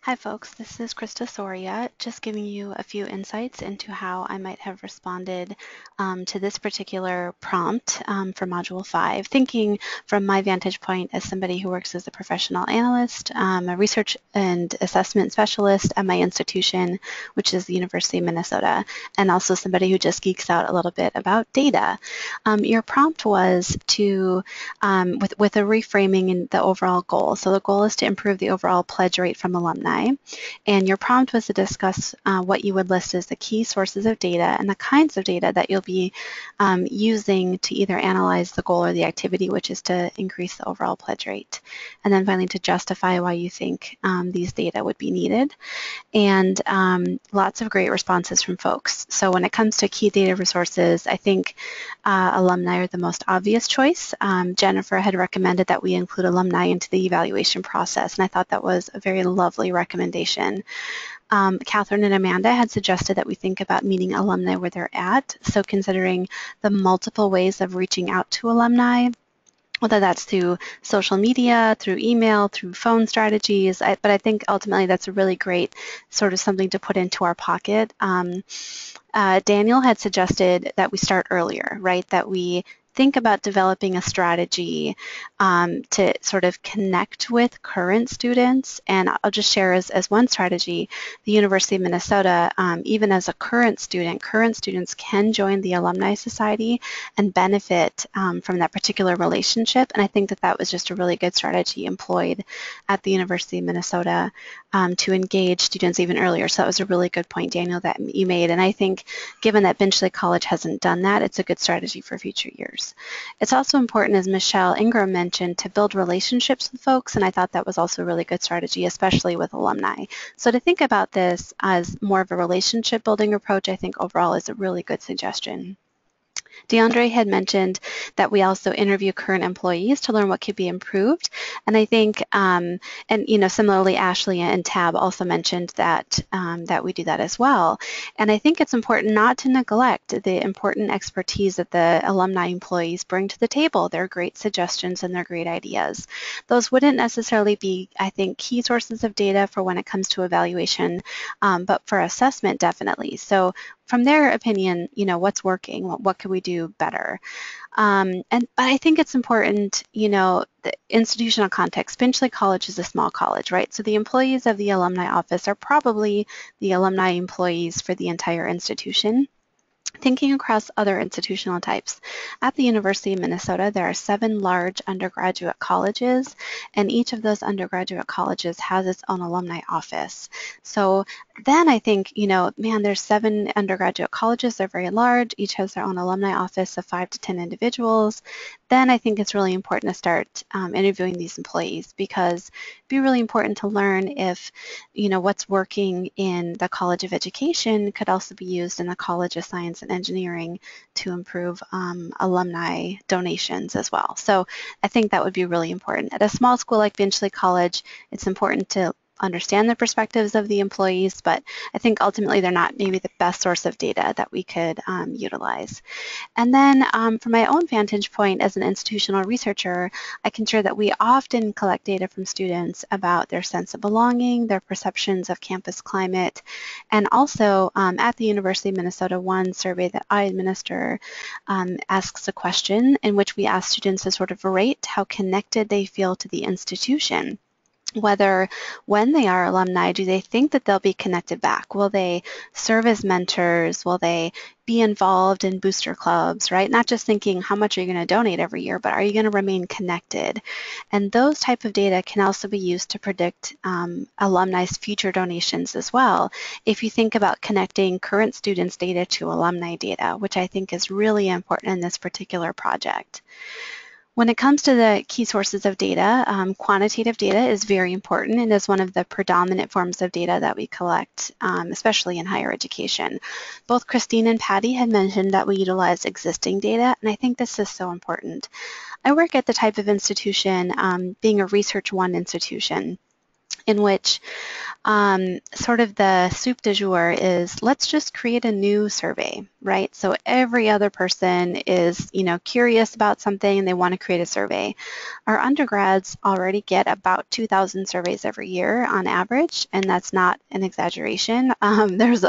Hi folks, this is Krista Soria, just giving you a few insights into how I might have responded to this particular prompt for Module 5, thinking from my vantage point as somebody who works as a professional analyst, a research and assessment specialist at my institution, which is the University of Minnesota, and also somebody who just geeks out a little bit about data. Your prompt was to, with a reframing in the overall goal. So the goal is to improve the overall pledge rate from alumni. And your prompt was to discuss what you would list as the key sources of data and the kinds of data that you'll be using to either analyze the goal or the activity, which is to increase the overall pledge rate. And then finally, to justify why you think these data would be needed. And lots of great responses from folks. So when it comes to key data resources, I think alumni are the most obvious choice. Jennifer had recommended that we include alumni into the evaluation process, and I thought that was a very lovely recommendation. Catherine and Amanda had suggested that we think about meeting alumni where they're at, so considering the multiple ways of reaching out to alumni, whether that's through social media, through email, through phone strategies, but I think ultimately that's a really great sort of something to put into our pocket. Daniel had suggested that we start earlier, right? That we think about developing a strategy to sort of connect with current students. And I'll just share as one strategy, the University of Minnesota, even as a current students can join the Alumni Society and benefit from that particular relationship. And I think that that was just a really good strategy employed at the University of Minnesota to engage students even earlier. So that was a really good point, Daniel, that you made. And I think given that Benchley College hasn't done that, it's a good strategy for future years. It's also important, as Michelle Ingram mentioned, to build relationships with folks, and I thought that was also a really good strategy, especially with alumni. So to think about this as more of a relationship building approach, I think overall is a really good suggestion. DeAndre had mentioned that we also interview current employees to learn what could be improved. And I think, and similarly, Ashley and Tab also mentioned that, that we do that as well. And I think it's important not to neglect the important expertise that the alumni employees bring to the table. Their great suggestions and their great ideas. Those wouldn't necessarily be, I think, key sources of data for when it comes to evaluation, but for assessment, definitely. So from their opinion, what's working, what could we do better? But I think it's important, the institutional context. Benchley College is a small college, right? So the employees of the alumni office are probably the alumni employees for the entire institution. Thinking across other institutional types, at the University of Minnesota, there are 7 large undergraduate colleges, and each of those undergraduate colleges has its own alumni office. So then I think, there's 7 undergraduate colleges, they're very large, each has their own alumni office of 5 to 10 individuals. Then I think it's really important to start interviewing these employees, because it'd be really important to learn if, what's working in the College of Education could also be used in the College of Science and Engineering to improve alumni donations as well. So I think that would be really important. At a small school like Benchley College, it's important to understand the perspectives of the employees, but I think ultimately they're not maybe the best source of data that we could utilize. And then from my own vantage point as an institutional researcher, I can share that we often collect data from students about their sense of belonging, their perceptions of campus climate, and also at the University of Minnesota, one survey that I administer asks a question in which we ask students to sort of rate how connected they feel to the institution. Whether when they are alumni, do they think that they'll be connected back? Will they serve as mentors? Will they be involved in booster clubs, right? Not just thinking how much are you going to donate every year, but are you going to remain connected? And those type of data can also be used to predict alumni's future donations as well. If you think about connecting current students' data to alumni data, which I think is really important in this particular project. When it comes to the key sources of data, quantitative data is very important and is one of the predominant forms of data that we collect, especially in higher education. Both Christine and Patty had mentioned that we utilize existing data, and I think this is so important. I work at the type of institution, being a Research 1 institution, in which sort of the soup du jour is let's just create a new survey, right? So every other person is, curious about something and they want to create a survey. Our undergrads already get about 2,000 surveys every year on average, and that's not an exaggeration. There's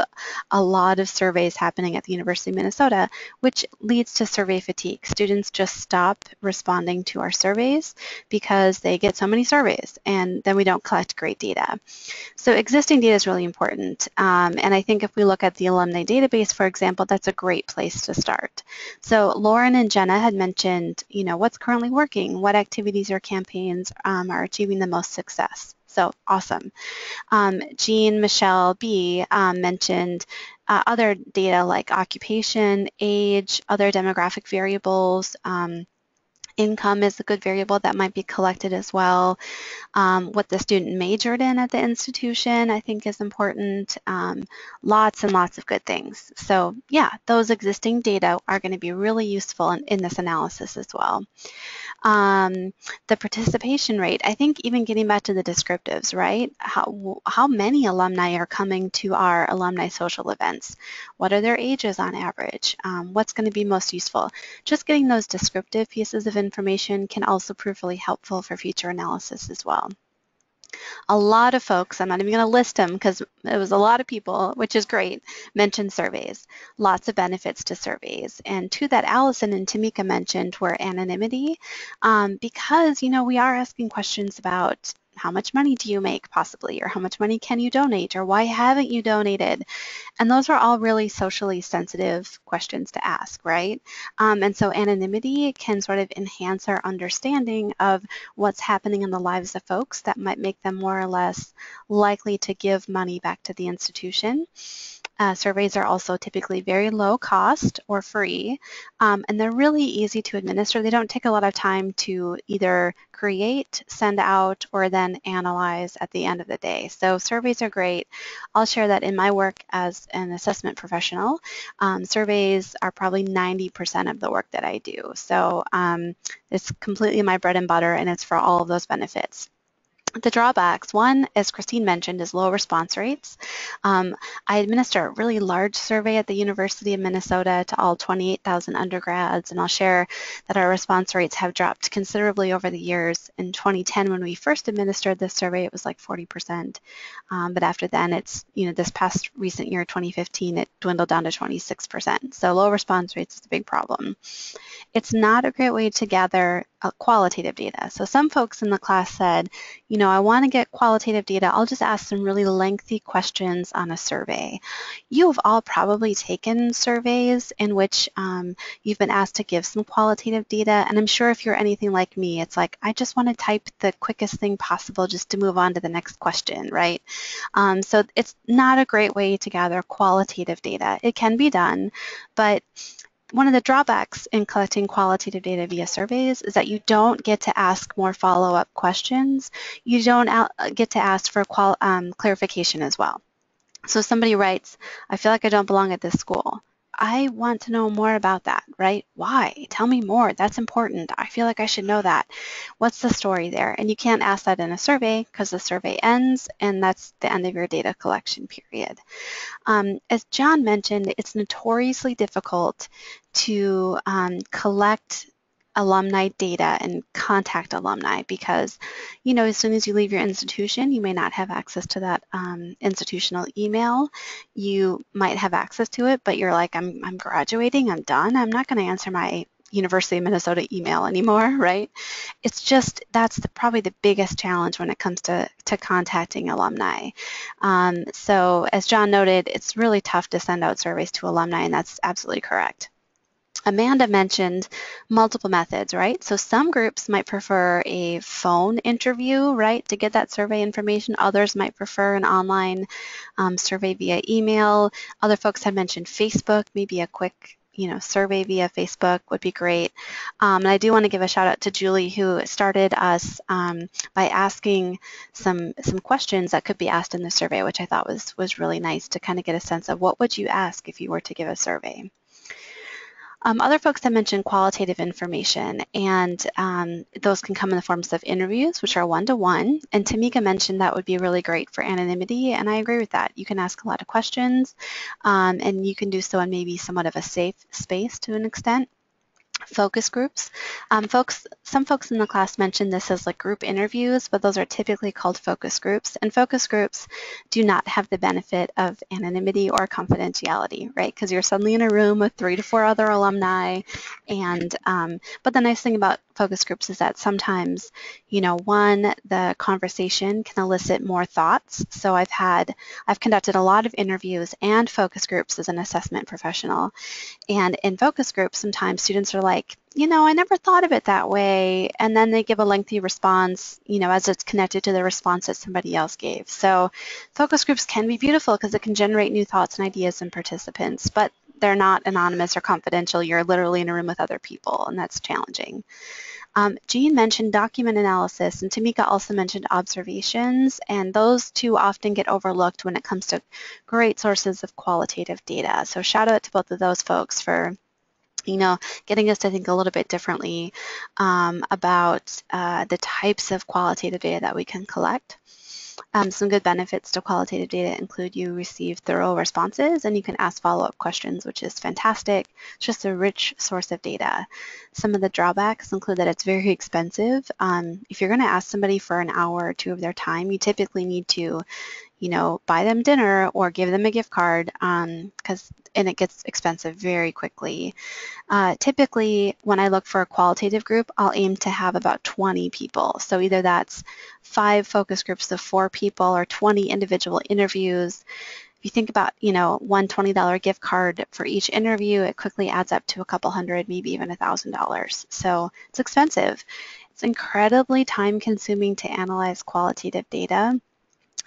a lot of surveys happening at the University of Minnesota, which leads to survey fatigue. Students just stop responding to our surveys because they get so many surveys, and then we don't collect great data. So existing data is really important. And I think if we look at the alumni database, for example, that's a great place to start. So Lauren and Jenna had mentioned, what's currently working, what activities or campaigns are achieving the most success. So awesome. Jean Michelle B mentioned other data like occupation, age, other demographic variables. Income is a good variable that might be collected as well. What the student majored in at the institution, I think, is important. Lots and lots of good things. So yeah, those existing data are going to be really useful in this analysis as well. The participation rate, I think even getting back to the descriptives, right? How many alumni are coming to our alumni social events? What are their ages on average? What's going to be most useful? Just getting those descriptive pieces of information can also prove really helpful for future analysis as well. A lot of folks, I'm not even going to list them because it was a lot of people, which is great, mentioned surveys. Lots of benefits to surveys. And to that, Allison and Tamika mentioned were anonymity because, we are asking questions about how much money do you make possibly, or how much money can you donate, or why haven't you donated? And those are all really socially sensitive questions to ask, right? And so anonymity can sort of enhance our understanding of what's happening in the lives of folks that might make them more or less likely to give money back to the institution. Surveys are also typically very low cost or free, and they're really easy to administer. They don't take a lot of time to either create, send out, or then analyze at the end of the day. So surveys are great. I'll share that in my work as an assessment professional. Surveys are probably 90% of the work that I do. So it's completely my bread and butter, and it's for all of those benefits. The drawbacks, one, as Christine mentioned, is low response rates. I administer a really large survey at the University of Minnesota to all 28,000 undergrads, and I'll share that our response rates have dropped considerably over the years. In 2010, when we first administered this survey, it was like 40%. But after then, it's, this past recent year, 2015, it dwindled down to 26%. So low response rates is a big problem. It's not a great way to gather qualitative data. So some folks in the class said, I want to get qualitative data. I'll just ask some really lengthy questions on a survey. You've all probably taken surveys in which you've been asked to give some qualitative data. And I'm sure if you're anything like me, it's like, I just want to type the quickest thing possible just to move on to the next question, right? So it's not a great way to gather qualitative data. It can be done, but one of the drawbacks in collecting qualitative data via surveys is that you don't get to ask more follow-up questions. You don't get to ask for clarification as well. So somebody writes, I feel like I don't belong at this school. I want to know more about that, right? Why? Tell me more. That's important. I feel like I should know that. What's the story there? And you can't ask that in a survey because the survey ends and that's the end of your data collection period. As John mentioned, it's notoriously difficult to collect alumni data and contact alumni because, as soon as you leave your institution, you may not have access to that institutional email. You might have access to it, but you're like, I'm graduating, I'm done. I'm not going to answer my University of Minnesota email anymore, right? It's just, that's probably the biggest challenge when it comes to contacting alumni. So as John noted, it's really tough to send out surveys to alumni, and that's absolutely correct. Amanda mentioned multiple methods, right? So some groups might prefer a phone interview, right, to get that survey information. Others might prefer an online survey via email. Other folks had mentioned Facebook, maybe a quick survey via Facebook would be great. And I do want to give a shout out to Julie, who started us by asking some questions that could be asked in the survey, which I thought was really nice to kind of get a sense of what would you ask if you were to give a survey. Other folks have mentioned qualitative information, and those can come in the forms of interviews, which are one-to-one. And Tamika mentioned that would be really great for anonymity, and I agree with that. You can ask a lot of questions, and you can do so in maybe somewhat of a safe space to an extent. Focus groups. Some folks in the class mentioned this as like group interviews, but those are typically called focus groups. And focus groups do not have the benefit of anonymity or confidentiality, right? Because you're suddenly in a room with 3 to 4 other alumni. And but the nice thing about focus groups is that sometimes, one, the conversation can elicit more thoughts. So I've conducted a lot of interviews and focus groups as an assessment professional. And in focus groups, sometimes students are like, I never thought of it that way. And then they give a lengthy response, as it's connected to the response that somebody else gave. So focus groups can be beautiful because it can generate new thoughts and ideas in participants, but they're not anonymous or confidential. You're literally in a room with other people, and that's challenging. Jean mentioned document analysis, and Tamika also mentioned observations, and those two often get overlooked when it comes to great sources of qualitative data. So shout out to both of those folks for getting us to think a little bit differently about the types of qualitative data that we can collect. Some good benefits to qualitative data include you receive thorough responses and you can ask follow-up questions, which is fantastic. It's just a rich source of data. Some of the drawbacks include that it's very expensive. If you're going to ask somebody for an hour or two of their time, you typically need to buy them dinner or give them a gift card and it gets expensive very quickly. Typically, when I look for a qualitative group, I'll aim to have about 20 people. So either that's 5 focus groups of 4 people or 20 individual interviews. If you think about, one $20 gift card for each interview, it quickly adds up to a couple hundred, maybe even $1,000. So it's expensive. It's incredibly time-consuming to analyze qualitative data.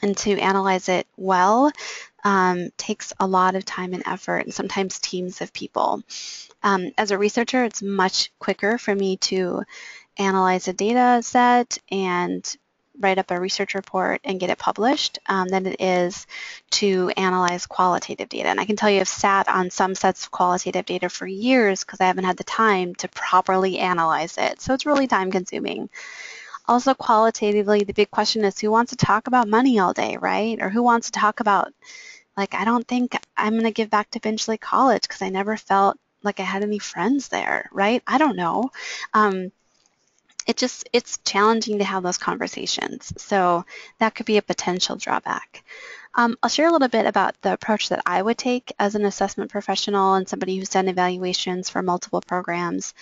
And to analyze it well takes a lot of time and effort, and sometimes teams of people. As a researcher, it's much quicker for me to analyze a data set and write up a research report and get it published than it is to analyze qualitative data. And I can tell you I've sat on some sets of qualitative data for years because I haven't had the time to properly analyze it. So it's really time consuming. Also, qualitatively, the big question is who wants to talk about money all day, right? Or who wants to talk about, like, I don't think I'm going to give back to Finchley College because I never felt like I had any friends there, right? I don't know. It's challenging to have those conversations. So that could be a potential drawback. I'll share a little bit about the approach that I would take as an assessment professional and somebody who's done evaluations for multiple programs.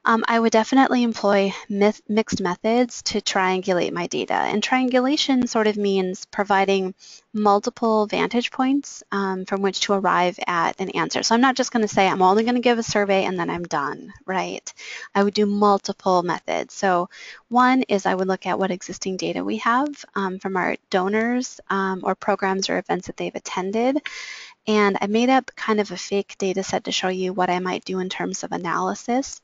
I would definitely employ mixed methods to triangulate my data. And triangulation sort of means providing multiple vantage points from which to arrive at an answer. So I'm not just going to say I'm only going to give a survey and then I'm done, right? I would do multiple methods. So one is I would look at what existing data we have from our donors or programs or events that they've attended. And I made up kind of a fake data set to show you what I might do in terms of analysis.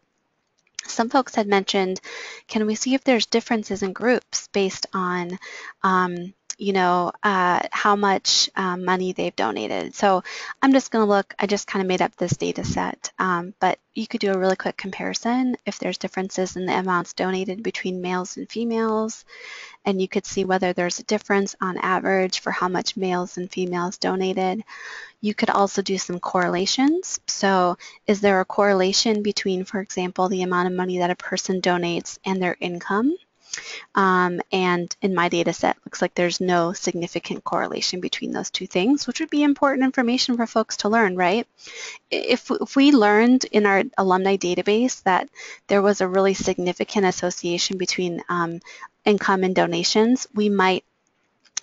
Some folks had mentioned, can we see if there's differences in groups based on, how much money they've donated? So I'm just going to look, I just kind of made up this data set, but you could do a really quick comparison if there's differences in the amounts donated between males and females, and you could see whether there's a difference on average for how much males and females donated. You could also do some correlations. So is there a correlation between, for example, the amount of money that a person donates and their income? And in my data set, looks like there's no significant correlation between those two things, which would be important information for folks to learn, right? If we learned in our alumni database that there was a really significant association between income and donations, we might,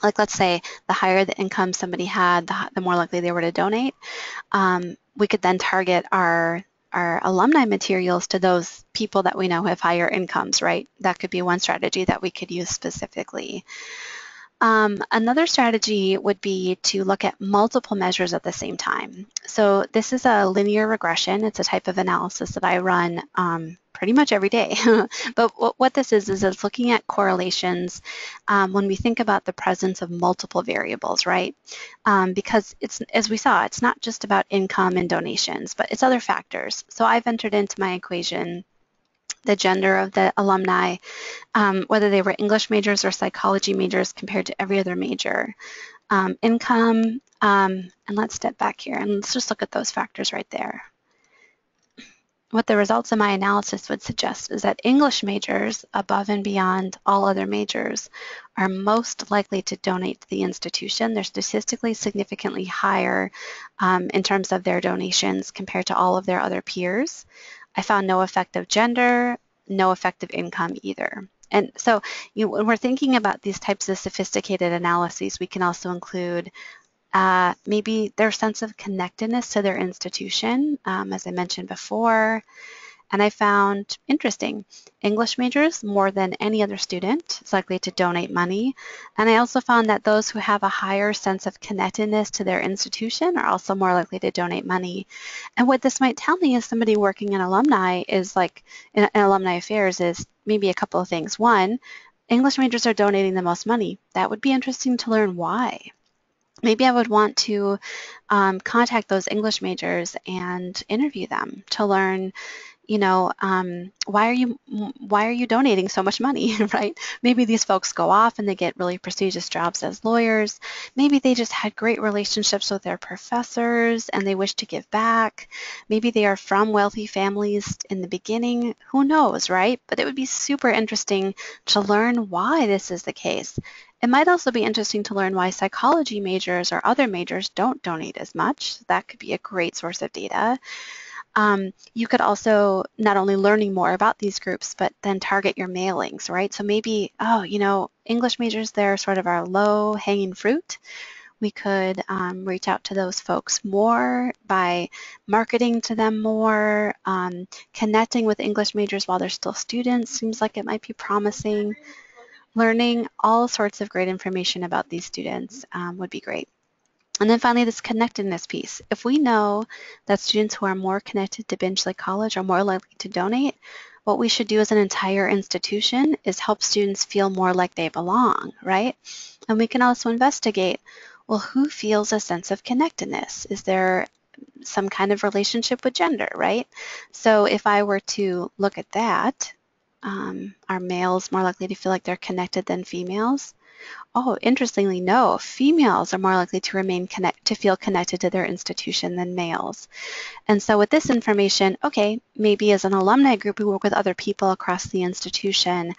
like let's say the higher the income somebody had, the more likely they were to donate. We could then target our alumni materials to those people that we know have higher incomes, right? That could be one strategy that we could use specifically. Another strategy would be to look at multiple measures at the same time. So this is a linear regression. It's a type of analysis that I run pretty much every day. But what this is it's looking at correlations when we think about the presence of multiple variables, right? Because it's, as we saw, it's not just about income and donations, but it's other factors. So I've entered into my equation the gender of the alumni, whether they were English majors or psychology majors compared to every other major, income, and let's step back here and let's just look at those factors right there. What the results of my analysis would suggest is that English majors, above and beyond all other majors, are most likely to donate to the institution. They're statistically significantly higher in terms of their donations compared to all of their other peers. I found no effect of gender, no effect of income either. And so when we're thinking about these types of sophisticated analyses, we can also include maybe their sense of connectedness to their institution, as I mentioned before. And I found interesting, English majors, more than any other student, is likely to donate money. And I also found that those who have a higher sense of connectedness to their institution are also more likely to donate money. And what this might tell me as somebody working in alumni is like, in alumni affairs, is maybe a couple of things. One, English majors are donating the most money. That would be interesting to learn why. Maybe I would want to contact those English majors and interview them to learn, why are you donating so much money, right? Maybe these folks go off and they get really prestigious jobs as lawyers. Maybe they just had great relationships with their professors and they wish to give back. Maybe they are from wealthy families in the beginning. Who knows, right? But it would be super interesting to learn why this is the case. It might also be interesting to learn why psychology majors or other majors don't donate as much. That could be a great source of data. You could also not only learning more about these groups, but then target your mailings, right? So maybe, English majors, they're sort of our low-hanging fruit. We could reach out to those folks more by marketing to them more, connecting with English majors while they're still students seems like it might be promising. Learning all sorts of great information about these students would be great. And then finally, this connectedness piece. If we know that students who are more connected to Binge Lake College are more likely to donate, what we should do as an entire institution is help students feel more like they belong, right? And we can also investigate, well, who feels a sense of connectedness? Is there some kind of relationship with gender, right? So if I were to look at that, are males more likely to feel like they're connected than females? Oh, interestingly, no. Females are more likely to feel connected to their institution than males. And so with this information, okay, maybe as an alumni group, we work with other people across the institution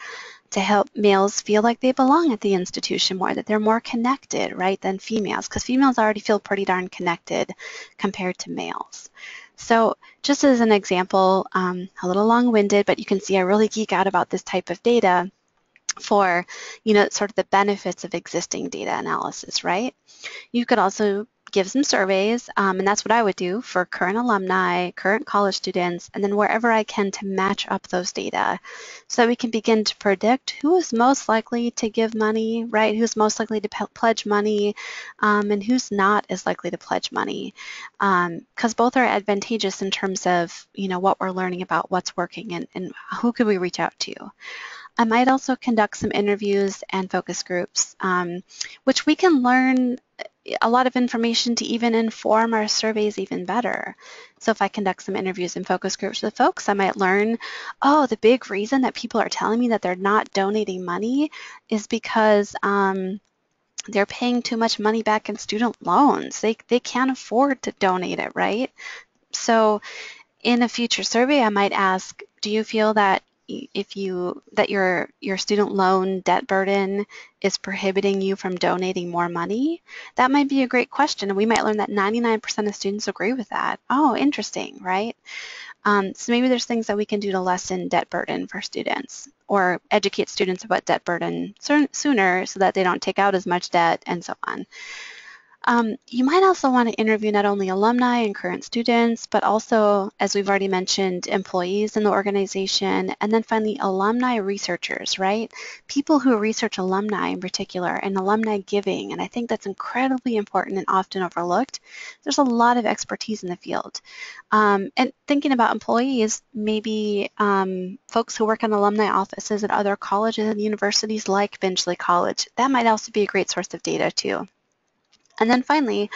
to help males feel like they belong at the institution more, that they're more connected, right, than females, because females already feel pretty darn connected compared to males. So just as an example, a little long-winded, but you can see I really geek out about this type of data for, sort of the benefits of existing data analysis, right? You could also give some surveys, and that's what I would do for current alumni, current college students, and then wherever I can to match up those data so that we can begin to predict who is most likely to give money, right? Who's most likely to pledge money, and who's not as likely to pledge money, because both are advantageous in terms of, what we're learning about what's working and who could we reach out to. I might also conduct some interviews and focus groups, which we can learn a lot of information to even inform our surveys even better. So if I conduct some interviews and focus groups with folks, I might learn, oh, the big reason that people are telling me that they're not donating money is because they're paying too much money back in student loans. They can't afford to donate it, right? So in a future survey, I might ask, do you feel that your student loan debt burden is prohibiting you from donating more money? That might be a great question, and we might learn that 99% of students agree with that. Oh, interesting, right? So maybe there's things that we can do to lessen debt burden for students or educate students about debt burden sooner so that they don't take out as much debt and so on. You might also want to interview not only alumni and current students, but also, as we've already mentioned, employees in the organization, and then finally alumni researchers, right? People who research alumni in particular and alumni giving, and I think that's incredibly important and often overlooked. There's a lot of expertise in the field. And thinking about employees, maybe folks who work in alumni offices at other colleges and universities like Finchley College, that might also be a great source of data too. And then finally,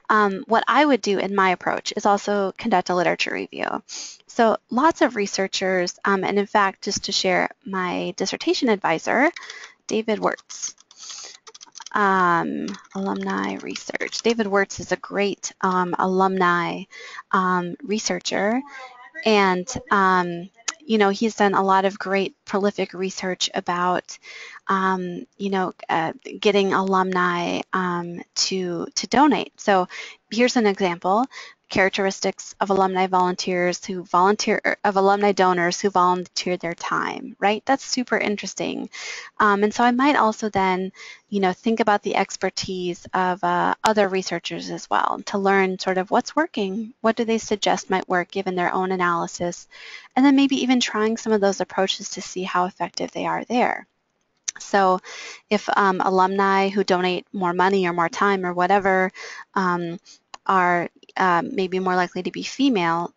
what I would do in my approach is also conduct a literature review. So lots of researchers, and in fact, just to share, my dissertation advisor, David Wirtz, alumni research. David Wirtz is a great alumni researcher, and he's done a lot of great prolific research about getting alumni to donate. So here's an example: characteristics of alumni volunteers who volunteer, of alumni donors who volunteer their time, right? That's super interesting. And so I might also then, think about the expertise of other researchers as well to learn sort of what's working, what do they suggest might work given their own analysis, and then maybe even trying some of those approaches to see how effective they are there. So if alumni who donate more money or more time or whatever are maybe more likely to be female,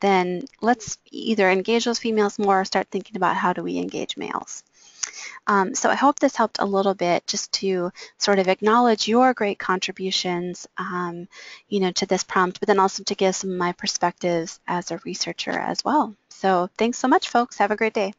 then let's either engage those females more or start thinking about how do we engage males. So I hope this helped a little bit just to sort of acknowledge your great contributions, to this prompt, but then also to give some of my perspectives as a researcher as well. So thanks so much, folks. Have a great day.